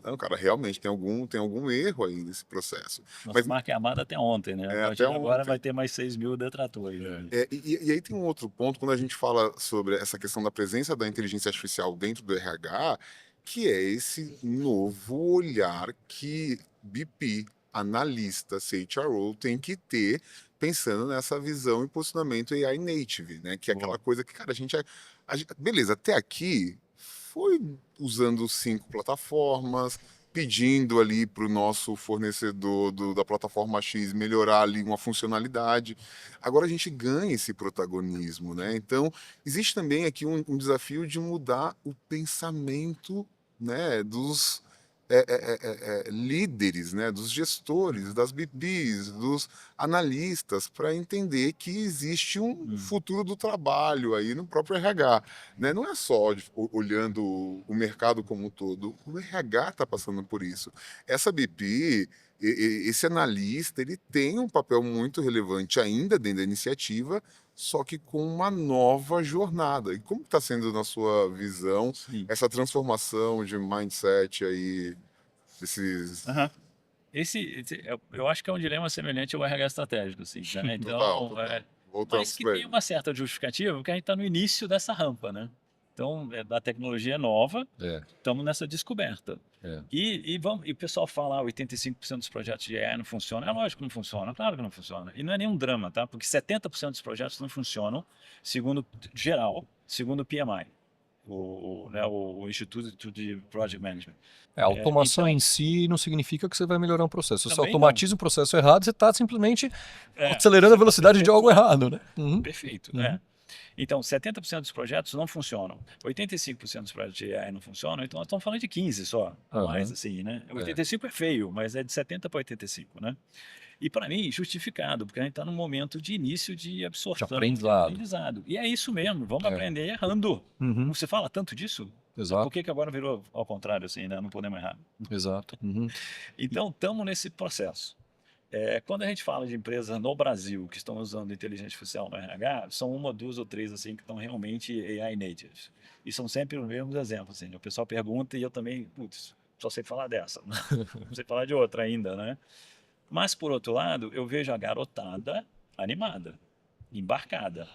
C: Não, cara, realmente tem algum erro aí nesse processo.
B: Nossa
C: Mas
B: marca é amada até ontem, né? A partir
C: até
B: de agora
C: ontem.
B: vai ter mais 6.000 detratores. Né?
C: E aí tem um outro ponto, quando a gente fala sobre essa questão da presença da inteligência artificial dentro do RH, que é esse novo olhar que BP, analista, CHRO, tem que ter pensando nessa visão e posicionamento AI native, né? Que é aquela coisa que, cara, beleza, até aqui foi usando 5 plataformas, pedindo ali para o nosso fornecedor da plataforma X melhorar ali uma funcionalidade. Agora a gente ganha esse protagonismo, né? Então, existe também aqui um desafio de mudar o pensamento, né, dos líderes, né, dos gestores, das BPs, dos analistas, para entender que existe um futuro do trabalho aí no próprio RH. Né? Não é só olhando o mercado como um todo, o RH está passando por isso. Essa BP, esse analista, ele tem um papel muito relevante ainda dentro da iniciativa, só que com uma nova jornada. E como está sendo, na sua visão, essa transformação de mindset aí, desses...
B: Eu acho que é um dilema semelhante ao RH estratégico, assim, né? Então,
C: Total.
B: mas que tem uma certa justificativa, porque a gente está no início dessa rampa, né? Então, a tecnologia é nova, estamos nessa descoberta. E o pessoal fala, 85% dos projetos de AI não funcionam. É lógico que não funciona, claro que não funciona. E não é nenhum drama, tá? Porque 70% dos projetos não funcionam, segundo o PMI, o Instituto de Project Management.
A: A automação
B: então,
A: em si não significa que você vai melhorar um processo. Se você
B: Também
A: automatiza um processo errado, você está simplesmente acelerando a velocidade de algo errado, né?
B: Perfeito. Então, 70% dos projetos não funcionam. 85% dos projetos de AI não funcionam, então nós estamos falando de 15 só. Mais assim, né? 85 é feio, mas é de 70 para 85, né? E para mim, justificado, porque a gente está num momento de início de absorção,
A: De aprendizado.
B: E é isso mesmo, vamos aprender errando. Você fala tanto disso?
A: Exato.
B: Por que agora virou ao contrário, assim, né? Não podemos errar.
A: Exato.
B: Então, estamos nesse processo. Quando a gente fala de empresas no Brasil que estão usando inteligência artificial no RH, são uma, duas ou três assim que estão realmente AI natives. E são sempre os mesmos exemplos. Assim. O pessoal pergunta e eu também, só sei falar dessa. Não sei falar de outra ainda, né? Mas, por outro lado, eu vejo a garotada animada, embarcada,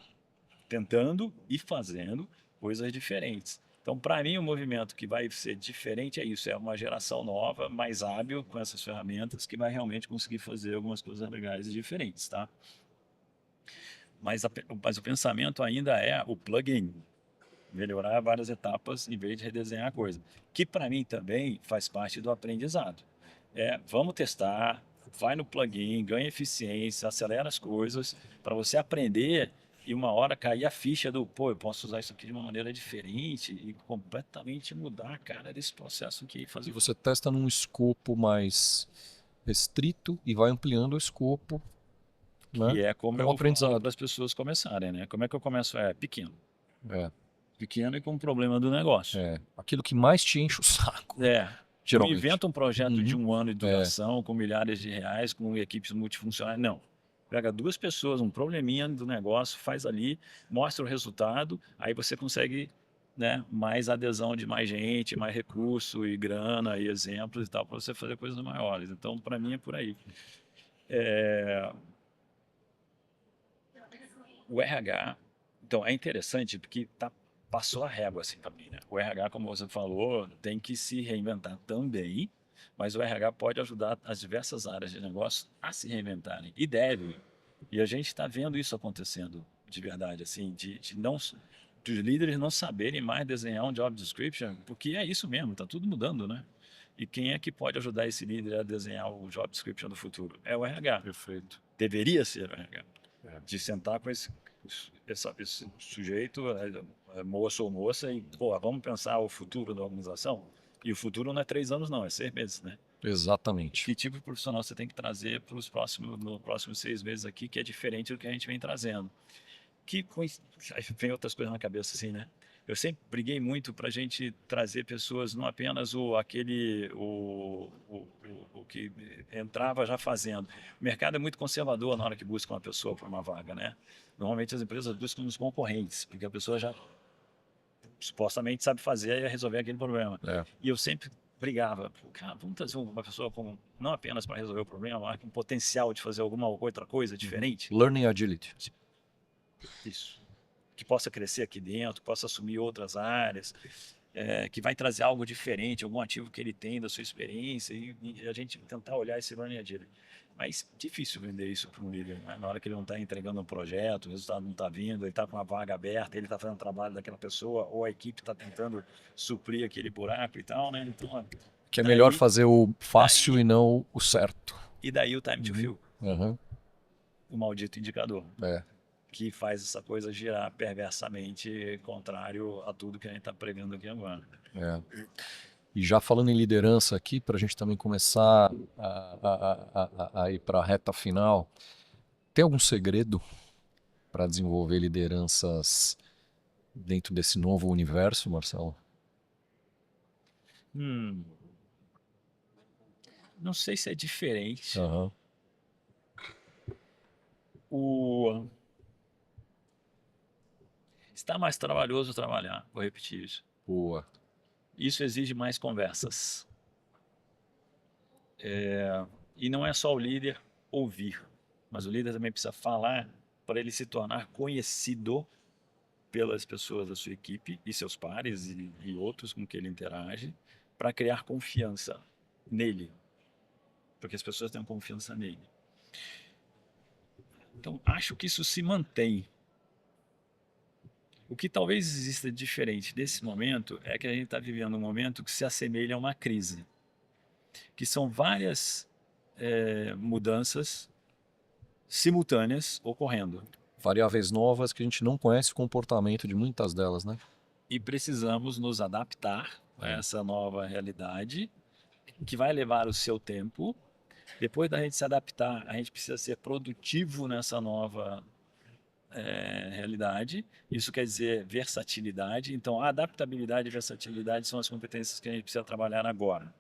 B: tentando e fazendo coisas diferentes. Então, para mim, o movimento que vai ser diferente é isso, é uma geração nova, mais hábil com essas ferramentas, que vai realmente conseguir fazer algumas coisas legais e diferentes, tá? Mas o pensamento ainda é o plugin, melhorar várias etapas em vez de redesenhar a coisa, que para mim também faz parte do aprendizado. Vamos testar, vai no plugin, ganha eficiência, acelera as coisas, para você aprender E uma hora cair a ficha do, pô, eu posso usar isso aqui de uma maneira diferente e completamente mudar a cara desse processo aqui.
A: E
B: Fazer
A: você testa num escopo mais restrito e vai ampliando o escopo, né?
B: E é como
A: Com o
B: eu falo
A: aprendizado.
B: para as pessoas começarem, né? Como é que eu começo? Pequeno.
A: É,
B: Pequeno e com um problema do negócio.
A: aquilo que mais te enche o saco,
B: É. Não
A: geralmente.
B: inventa um projeto de
A: Uhum.
B: 1 ano de
A: É,
B: duração, com milhares de reais, com equipes multifuncionais. Não. Pega 2 pessoas, um probleminha do negócio, faz ali, mostra o resultado, aí você consegue, né, mais adesão de mais gente, mais recurso e grana e exemplos e tal, para você fazer coisas maiores. Então, para mim, é por aí. O RH, então é interessante porque passou a régua assim também, né? O RH, como você falou, tem que se reinventar também, mas o RH pode ajudar as diversas áreas de negócio a se reinventarem e deve. E a gente está vendo isso acontecendo de verdade, assim, de não dos líderes não saberem mais desenhar um job description, porque é isso mesmo, está tudo mudando, né? E quem é que pode ajudar esse líder a desenhar o job description do futuro? É o RH.
A: perfeito.
B: Deveria ser o RH
A: É.
B: de sentar com esse sujeito, moço ou moça, e, pô, vamos pensar o futuro da organização? E o futuro não é 3 anos, não, é 6 meses, né?
A: Exatamente.
B: Que tipo de profissional você tem que trazer para os próximos 6 meses aqui, que é diferente do que a gente vem trazendo? Aí vem outras coisas na cabeça, assim, né? Eu sempre briguei muito para a gente trazer pessoas, não apenas o que entrava já fazendo. O mercado é muito conservador na hora que busca uma pessoa para uma vaga, né? Normalmente as empresas buscam os concorrentes, porque a pessoa já supostamente sabe fazer e resolver aquele problema.
A: É.
B: E eu sempre brigava, cara, vamos trazer uma pessoa não apenas para resolver o problema, mas com potencial de fazer alguma outra coisa diferente.
A: Learning Agility.
B: Isso. Que possa crescer aqui dentro, que possa assumir outras áreas, que vai trazer algo diferente, algum ativo que ele tem da sua experiência, e a gente tentar olhar esse learning agility. Mas difícil vender isso para um líder, né? Na hora que ele não está entregando um projeto, o resultado não está vindo, ele está com uma vaga aberta, ele está fazendo o trabalho daquela pessoa, ou a equipe está tentando suprir aquele buraco e tal, né? Então,
A: Que é melhor
B: daí,
A: fazer o fácil
B: daí,
A: e não o certo.
B: e daí o time to fill,
A: Uhum.
B: o maldito indicador.
A: É.
B: Que faz essa coisa girar perversamente contrário a tudo que a gente está pregando aqui agora.
A: É. E já falando em liderança aqui, para a gente também começar a ir para a reta final, tem algum segredo para desenvolver lideranças dentro desse novo universo, Marcelo?
B: Não sei se é diferente.
A: Aham.
B: Está mais trabalhoso trabalhar, vou repetir isso.
A: Boa.
B: Isso exige mais conversas. E não é só o líder ouvir, mas o líder também precisa falar para ele se tornar conhecido pelas pessoas da sua equipe e seus pares e outros com que ele interage, para criar confiança nele, porque as pessoas tenham confiança nele. Então, acho que isso se mantém. O que talvez exista diferente desse momento é que a gente está vivendo um momento que se assemelha a uma crise, que são várias mudanças simultâneas ocorrendo.
A: Variáveis novas que a gente não conhece o comportamento de muitas delas, né?
B: E precisamos nos adaptar a essa nova realidade, que vai levar o seu tempo. Depois da gente se adaptar, a gente precisa ser produtivo nessa nova realidade. Isso quer dizer versatilidade. Então, a adaptabilidade e versatilidade são as competências que a gente precisa trabalhar agora.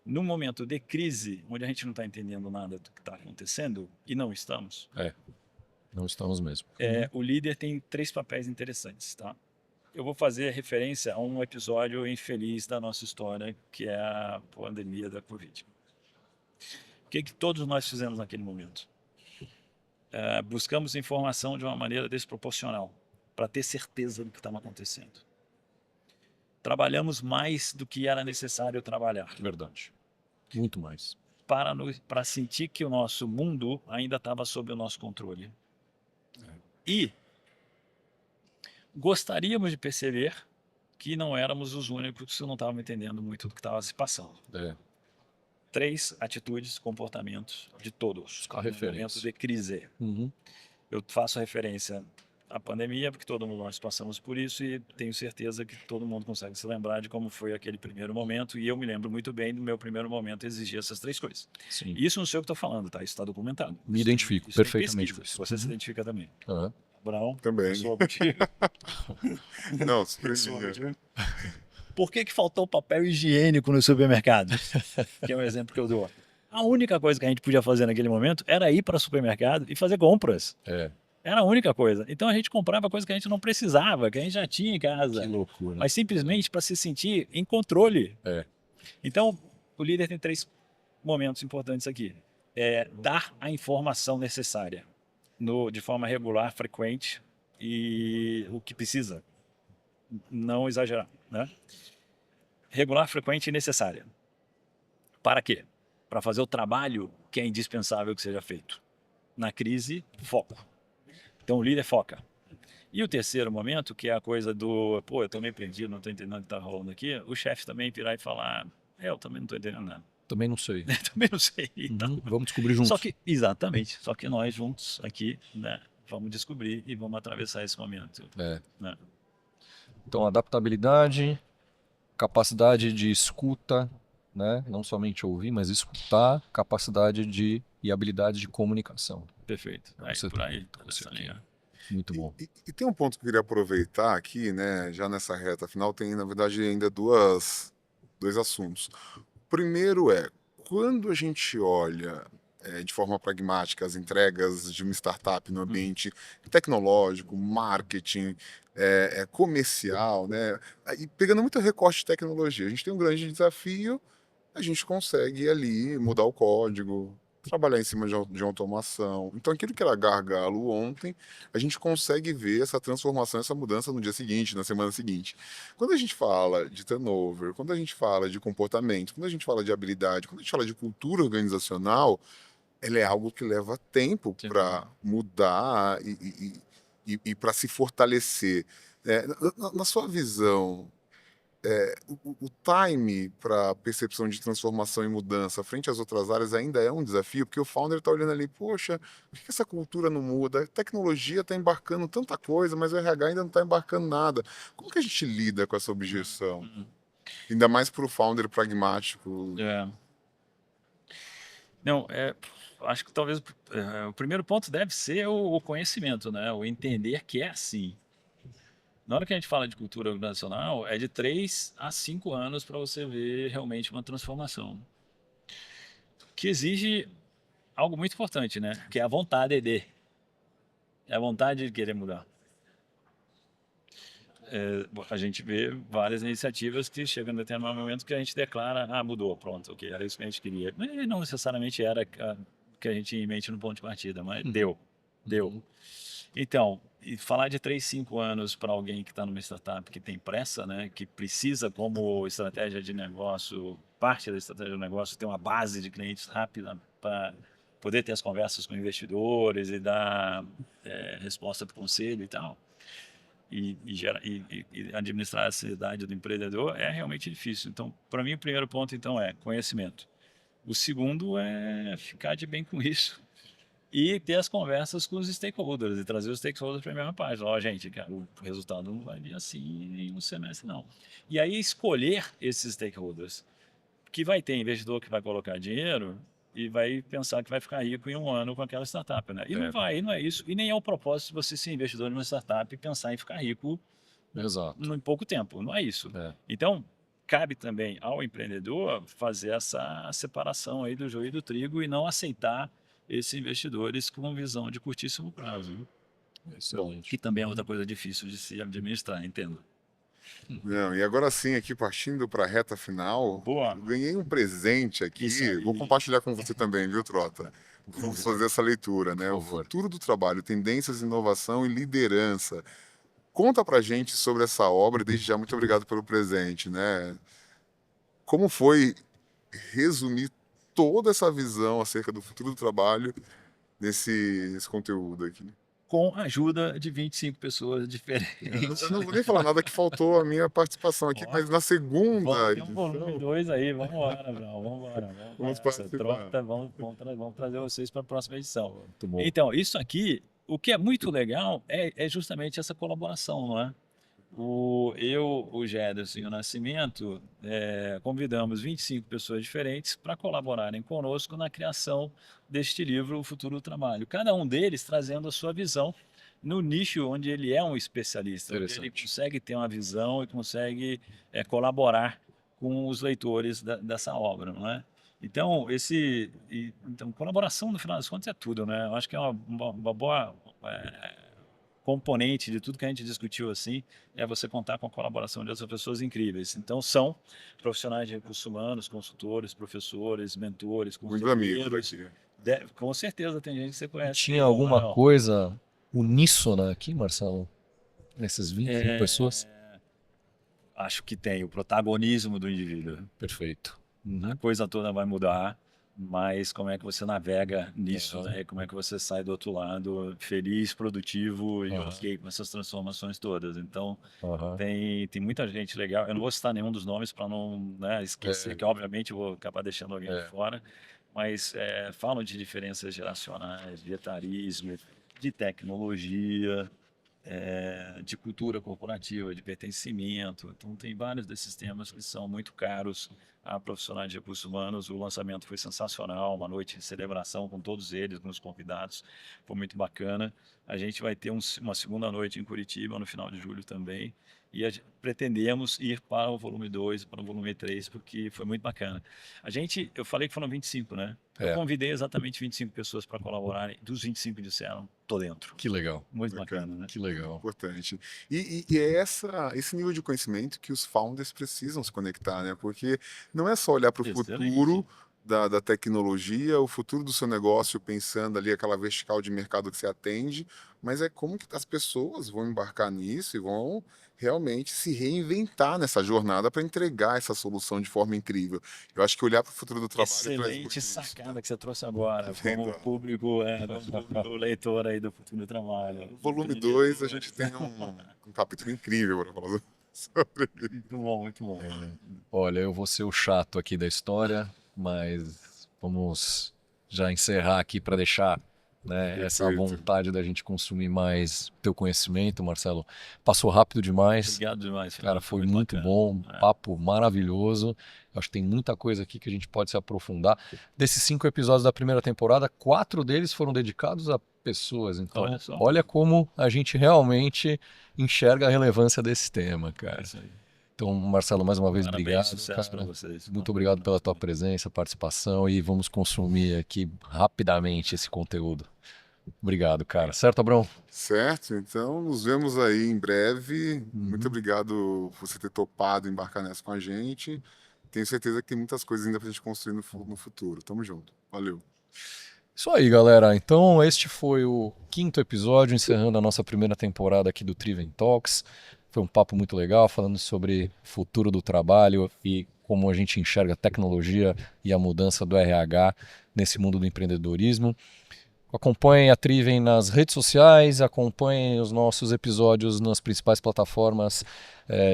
B: No momento de crise, onde a gente não está entendendo nada do que está acontecendo, e não estamos,
A: Não estamos mesmo.
B: o líder tem 3 papéis interessantes, tá? Eu vou fazer referência a um episódio infeliz da nossa história, que é a pandemia da Covid. O que todos nós fizemos naquele momento? Buscamos informação de uma maneira desproporcional, para ter certeza do que estava acontecendo. Trabalhamos mais do que era necessário trabalhar.
A: Verdade. Muito mais.
B: Para sentir que o nosso mundo ainda estava sob o nosso controle. E gostaríamos de perceber que não éramos os únicos que não estavam entendendo muito do que estava se passando. 3 atitudes, comportamentos de todos.
A: Buscar referência.
B: Momentos de crise.
A: Uhum.
B: Eu faço referência a pandemia, porque todo mundo nós passamos por isso e tenho certeza que todo mundo consegue se lembrar de como foi aquele primeiro momento e eu me lembro muito bem do meu primeiro momento exigir essas 3 coisas.
A: Sim.
B: Isso não sei o que estou falando, tá? Isso está documentado.
A: Me identifico
B: Isso tem
A: perfeitamente com
B: pesquisa.
A: isso.
B: Você se identifica também.
A: Aham.
B: Abraão,
C: Também.
B: sua motivo.
C: Não, super
B: Sua
C: minha.
B: motivo. Por que faltou papel higiênico no supermercado? Que é um exemplo que eu dou. A única coisa que a gente podia fazer naquele momento era ir para o supermercado e fazer compras.
A: É,
B: Era a única coisa. Então a gente comprava coisa que a gente não precisava, que a gente já tinha em casa,
A: que loucura.
B: mas simplesmente para se sentir em controle.
A: É.
B: Então, o líder tem 3 momentos importantes aqui. Dar a informação necessária de forma regular, frequente e o que precisa. Não exagerar, né? Regular, frequente e necessária. Para quê? Para fazer o trabalho que é indispensável que seja feito. Na crise, foco. Então o líder foca. E o terceiro momento, que é a coisa do, pô, eu tô meio perdido, não tô entendendo o que tá rolando aqui, o chefe também virar e falar, eu também não tô entendendo nada.
A: Também não sei.
B: Também não sei. Tá.
A: Vamos descobrir juntos.
B: Só que, exatamente, só que nós juntos aqui, né, vamos descobrir e vamos atravessar esse momento.
A: É.
B: Né?
A: Então, adaptabilidade, capacidade de escuta, né? Não somente ouvir, mas escutar, capacidade e habilidade de comunicação.
B: Perfeito. Aí,
A: Você
B: por aí,
A: trouxe
B: nessa
A: aqui.
B: linha.
A: Muito bom.
C: E tem um ponto que eu queria aproveitar aqui, né? Já nessa reta final, tem, na verdade, ainda dois assuntos. O primeiro é, quando a gente olha de forma pragmática as entregas de uma startup no ambiente tecnológico, marketing, comercial, né? E pegando muito recorte de tecnologia, a gente tem um grande desafio, a gente consegue ali mudar o código, trabalhar em cima de automação. Então, aquilo que era gargalo ontem, a gente consegue ver essa transformação, essa mudança no dia seguinte, na semana seguinte. Quando a gente fala de turnover, quando a gente fala de comportamento, quando a gente fala de habilidade, quando a gente fala de cultura organizacional, ela é algo que leva tempo para mudar e para se fortalecer. Na sua visão, o time para percepção de transformação e mudança frente às outras áreas ainda é um desafio, porque o founder está olhando ali, poxa, por que essa cultura não muda? A tecnologia está embarcando tanta coisa, mas o RH ainda não está embarcando nada. Como que a gente lida com essa objeção? Ainda mais para o founder pragmático.
B: Não, acho que talvez o primeiro ponto deve ser o conhecimento, né? O entender que é assim. Na hora que a gente fala de cultura organizacional, é de 3 a 5 anos para você ver realmente uma transformação. Que exige algo muito importante, né? Que é a vontade de. É a vontade de querer mudar. A gente vê várias iniciativas que chegam em determinado momento que a gente declara, mudou, pronto, ok, era isso que a gente queria. Mas não necessariamente era que a gente tinha em mente no ponto de partida, mas deu. Então, e falar de 3, 5 anos para alguém que está numa startup que tem pressa, né, que precisa como estratégia de negócio, parte da estratégia de negócio, ter uma base de clientes rápida para poder ter as conversas com investidores e dar resposta para o conselho e tal, e administrar a ansiedade do empreendedor é realmente difícil. Então, para mim, o primeiro ponto então é conhecimento. O segundo é ficar de bem com isso e ter as conversas com os stakeholders e trazer os stakeholders para a mesma página. Ó, gente, cara, o resultado não vai vir assim em um semestre, não. E aí escolher esses stakeholders, que vai ter investidor que vai colocar dinheiro e vai pensar que vai ficar rico em 1 ano com aquela startup, né? E não vai, não é isso. E nem é o propósito de você ser investidor em uma startup e pensar em ficar rico em pouco tempo. Não é isso. Então, cabe também ao empreendedor fazer essa separação aí do joio e do trigo e não aceitar esses investidores com uma visão de curtíssimo prazo.
A: Excelente.
B: Que também é outra coisa difícil de se administrar, entendo.
C: Não, e agora sim, aqui partindo para a reta final,
B: Boa.
C: eu ganhei um presente aqui, vou compartilhar com você também, viu, Trota? Vamos fazer essa leitura, né? O futuro do trabalho, tendências, inovação e liderança. Conta pra gente sobre essa obra, desde já muito obrigado pelo presente, né? Como foi resumir toda essa visão acerca do futuro do trabalho nesse conteúdo aqui?
B: Com a ajuda de 25 pessoas diferentes.
C: Eu não vou nem falar nada que faltou a minha participação aqui, mas na segunda
B: Tem um volume 2 aí, vamos embora, Brau, vamos embora.
C: Vamos participar.
B: Vamos trazer vocês para a próxima edição.
A: Muito bom.
B: Então, isso aqui, o que é muito legal é justamente essa colaboração, não é? O Gederson e o Nascimento convidamos 25 pessoas diferentes para colaborarem conosco na criação deste livro, O Futuro do Trabalho. Cada um deles trazendo a sua visão no nicho onde ele é um especialista, onde ele consegue ter uma visão e consegue colaborar com os leitores dessa obra, não é? Então, então, colaboração, no final das contas, é tudo, né? Eu acho que é uma boa componente de tudo que a gente discutiu assim, é você contar com a colaboração de outras pessoas incríveis. Então, são profissionais de recursos humanos, consultores, professores, mentores,
C: Muitos amigos
B: conselheiros.
C: aqui.
B: Com certeza tem gente que você conhece.
A: Tinha alguma coisa uníssona aqui, Marcelo? Nessas 25 pessoas?
B: Acho que tem o protagonismo do indivíduo.
A: Perfeito.
B: A coisa toda vai mudar, mas como é que você navega nisso, né? Como é que você sai do outro lado feliz, produtivo e ok com essas transformações todas. Então, tem muita gente legal. Eu não vou citar nenhum dos nomes para não, né, esquecer, que obviamente eu vou acabar deixando alguém de fora, mas falam de diferenças geracionais, de etarismo, de tecnologia, de cultura corporativa, de pertencimento. Então, tem vários desses temas que são muito caros a profissionais de recursos humanos. O lançamento foi sensacional, uma noite de celebração com todos eles, com os convidados, foi muito bacana. A gente vai ter uma segunda noite em Curitiba, no final de julho também, e pretendemos ir para o volume 2, para o volume 3, porque foi muito bacana. Eu falei que foram 25, né? Eu convidei exatamente 25 pessoas para colaborarem, dos 25 disseram, tô dentro.
A: Que legal.
B: Muito bacana, né?
A: Que legal.
C: Importante. E é esse nível de conhecimento que os founders precisam se conectar, né? Porque não é só olhar para o futuro da tecnologia, o futuro do seu negócio, pensando ali aquela vertical de mercado que você atende, mas é como que as pessoas vão embarcar nisso e vão realmente se reinventar nessa jornada para entregar essa solução de forma incrível. Eu acho que olhar para o futuro do trabalho...
B: Excelente sacada que você trouxe agora, como público, o leitor aí do Futuro do Trabalho.
C: No volume 2 a gente tem um capítulo incrível para falar sobre isso.
B: Muito bom, muito bom.
A: Olha, eu vou ser o chato aqui da história, mas vamos já encerrar aqui para deixar, né, essa vontade da gente consumir mais teu conhecimento, Marcelo. Passou rápido demais.
B: Obrigado demais.
A: Cara, foi muito bom, papo maravilhoso. Acho que tem muita coisa aqui que a gente pode se aprofundar. Desses 5 episódios da primeira temporada, 4 deles foram dedicados a pessoas. Então, olha como a gente realmente enxerga a relevância desse tema, cara.
B: Isso aí.
A: Então, Marcelo, mais uma vez,
B: Parabéns,
A: obrigado, cara.
B: Vocês.
A: Muito obrigado pela tua presença, participação, e vamos consumir aqui rapidamente esse conteúdo. Obrigado, cara. Certo, Abrão?
C: Certo, então nos vemos aí em breve. Muito obrigado por você ter topado embarcar nessa com a gente. Tenho certeza que tem muitas coisas ainda pra gente construir no futuro. Tamo junto. Valeu.
A: Isso aí, galera. Então, este foi o 5º episódio, encerrando a nossa primeira temporada aqui do Triven Talks. Foi um papo muito legal, falando sobre o futuro do trabalho e como a gente enxerga a tecnologia e a mudança do RH nesse mundo do empreendedorismo. Acompanhem a Triven nas redes sociais, acompanhem os nossos episódios nas principais plataformas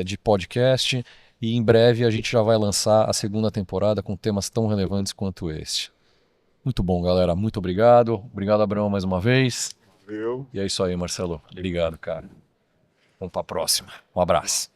A: de podcast, e em breve a gente já vai lançar a segunda temporada com temas tão relevantes quanto este. Muito bom, galera. Muito obrigado. Obrigado, Abraão, mais uma vez.
C: Valeu.
A: E é isso aí, Marcelo. Obrigado, cara. Vamos para a próxima. Um abraço.